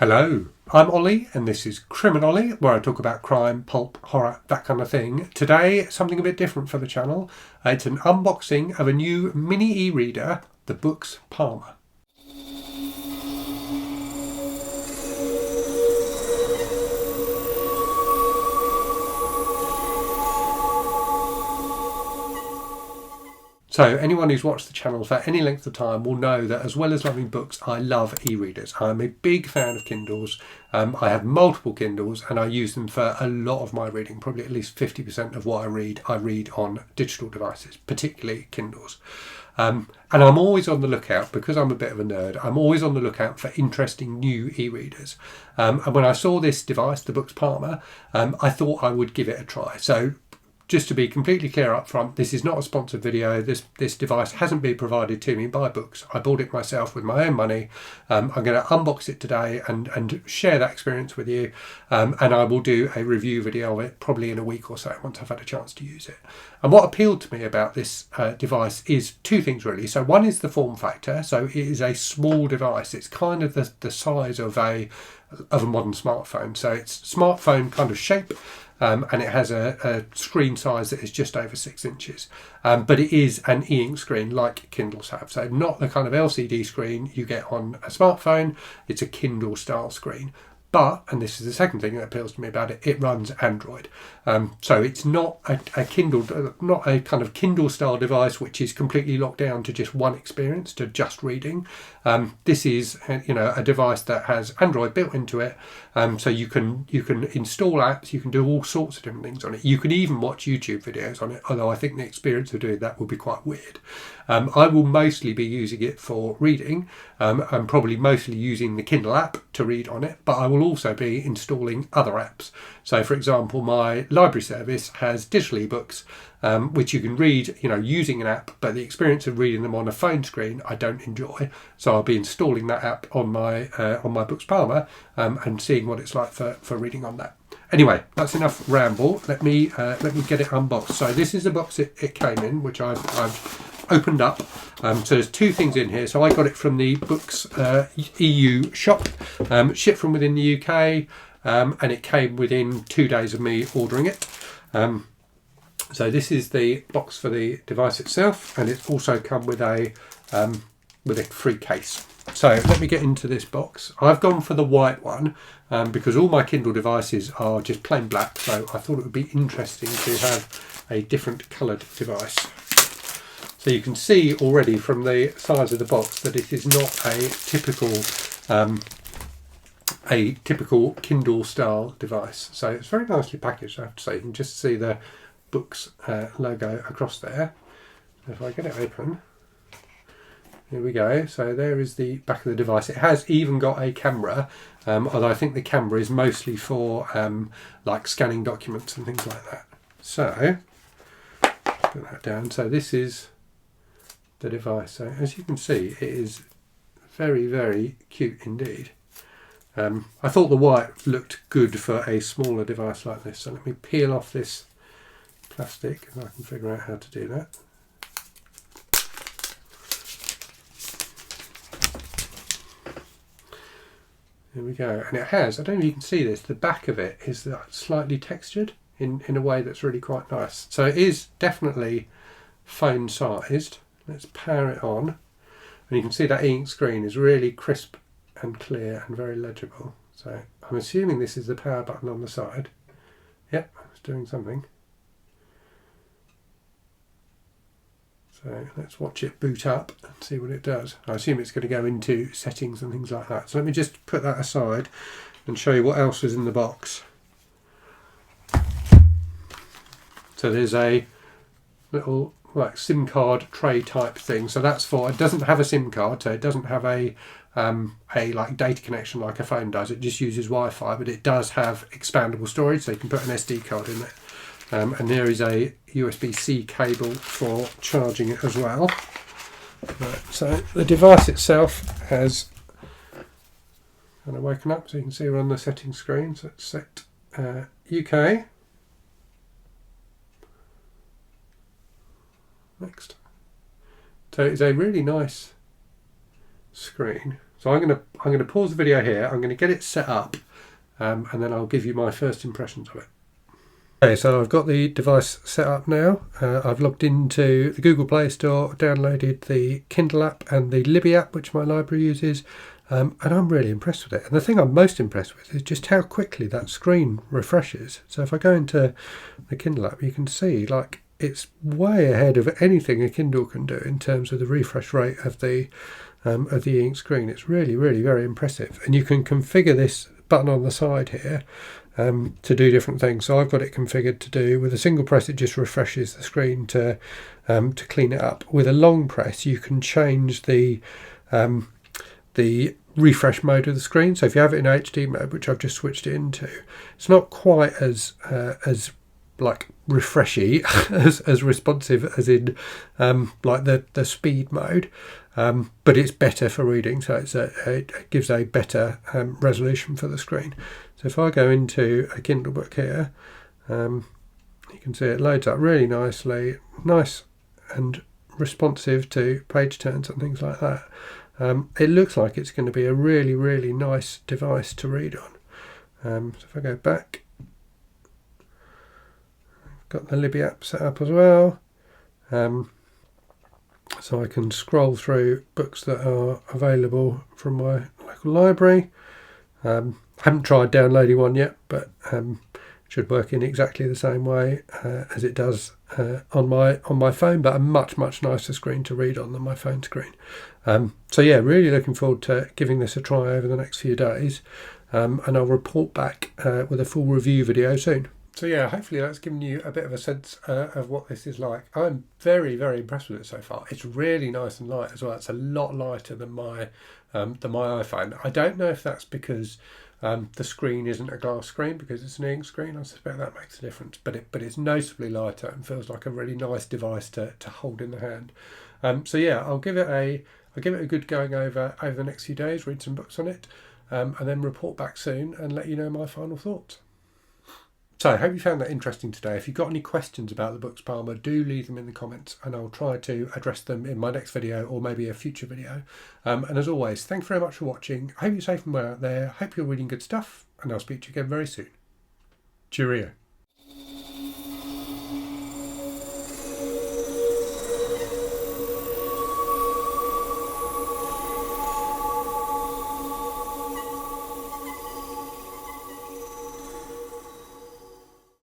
Hello, I'm Ollie and this is Criminolly, where I talk about crime, pulp, horror, that kind of thing. Today, something a bit different for the channel. It's an unboxing of a new mini e-reader, the Boox Palma. So anyone who's watched the channel for any length of time will know that as well as loving books, I love e-readers. I'm a big fan of Kindles. I have multiple Kindles and I use them for a lot of my reading. Probably at least 50% of what I read on digital devices, particularly Kindles. And I'm always on the lookout, because I'm a bit of a nerd, I'm always on the lookout for interesting new e-readers. And when I saw this device, the Boox Palma, I thought I would give it a try. So just to be completely clear up front, this is not a sponsored video. This device hasn't been provided to me by Boox. I bought it myself with my own money. I'm going to unbox it today and share that experience with you. And I will do a review video of it probably in a week or so once I've had a chance to use it. And what appealed to me about this device is two things really. So one is the form factor. So it is a small device. It's kind of the size of a modern smartphone. So it's smartphone kind of shape. And it has a screen size that is just over 6 inches. But it is an e-ink screen like Kindles have. So not the kind of LCD screen you get on a smartphone. It's a Kindle style screen. But, and this is the second thing that appeals to me about it, it runs Android. So it's not a Kindle, not a kind of Kindle style device which is completely locked down to just one experience, to just reading. This is, a device that has Android built into it. So you can install apps, you can do all sorts of different things on it. You can even watch YouTube videos on it, although I think the experience of doing that will be quite weird. I will mostly be using it for reading. I'm probably mostly using the Kindle app to read on it, but I will also be installing other apps. So for example, my library service has digital ebooks, which you can read, using an app, but the experience of reading them on a phone screen, I don't enjoy. So I'll be installing that app on my Boox Palma, and seeing what it's like for reading on that. Anyway, that's enough ramble. Let me get it unboxed. So this is the box it came in, which I've opened up. So there's two things in here. So I got it from the Boox EU shop, shipped from within the UK, and it came within 2 days of me ordering it. So this is the box for the device itself, and it's also come with a free case. So let me get into this box. I've gone for the white one because all my Kindle devices are just plain black, so I thought it would be interesting to have a different coloured device. So you can see already from the size of the box that it is not a typical Kindle style device. So it's very nicely packaged, I have to say. You can just see the Boox logo across there. If I get it open, here we go. So there is the back of the device. It has even got a camera, although I think the camera is mostly for like scanning documents and things like that. So put that down. So this is the device. So as you can see, it is very, very cute indeed. I thought the white looked good for a smaller device like this. So let me peel off this plastic if I can figure out how to do that. There we go. And it has, I don't know if you can see this, the back of it is slightly textured in a way that's really quite nice. So it is definitely phone sized. Let's power it on. And you can see that ink screen is really crisp and clear and very legible. So I'm assuming this is the power button on the side. Yep, it's doing something. So let's watch it boot up and see what it does. I assume it's going to go into settings and things like that. So let me just put that aside and show you what else was in the box. So there's a little like SIM card tray type thing. So that's for, it doesn't have a SIM card, so it doesn't have a like data connection like a phone does. It just uses Wi-Fi, but it does have expandable storage, so you can put an SD card in it. And there is a USB-C cable for charging it as well. Right, so the device itself has kind of woken up, so you can see we're on the settings screen. So it's set UK. Next. So it's a really nice screen. So I'm gonna pause the video here. I'm gonna get it set up, and then I'll give you my first impressions of it. Okay, so I've got the device set up now. I've logged into the Google Play Store, downloaded the Kindle app and the Libby app, which my library uses, and I'm really impressed with it. And the thing I'm most impressed with is just how quickly that screen refreshes. So if I go into the Kindle app, you can see like it's way ahead of anything a Kindle can do in terms of the refresh rate of the e-ink screen. It's really, really very impressive. And you can configure this button on the side here to do different things. So I've got it configured to do with a single press it just refreshes the screen to clean it up. With a long press you can change the refresh mode of the screen. So if you have it in HD mode, which I've just switched it into, it's not quite as like refreshy as responsive as in like the speed mode, but it's better for reading, so it gives a better resolution for the screen. So if I go into a Kindle book here, you can see it loads up really nicely, nice and responsive to page turns and things like that. It looks like it's going to be a really, really nice device to read on. So if I go back, I've got the Libby app set up as well. So I can scroll through books that are available from my local library. Haven't tried downloading one yet, but should work in exactly the same way as it does on my phone, but a much nicer screen to read on than my phone screen. So yeah, really looking forward to giving this a try over the next few days, and I'll report back with a full review video soon. So yeah, hopefully that's given you a bit of a sense of what this is like. I'm very, very impressed with it so far. It's really nice and light as well. It's a lot lighter than my iPhone. I don't know if that's because the screen isn't a glass screen, because it's an ink screen. I suspect that makes a difference, but it's noticeably lighter and feels like a really nice device to hold in the hand. So yeah, I'll give it a good going over the next few days, read some books on it, and then report back soon and let you know my final thoughts. So I hope you found that interesting today. If you've got any questions about the Boox Palma, do leave them in the comments and I'll try to address them in my next video or maybe a future video. And as always, thanks very much for watching. I hope you're safe and well out there. Hope you're reading good stuff, and I'll speak to you again very soon. Cheerio.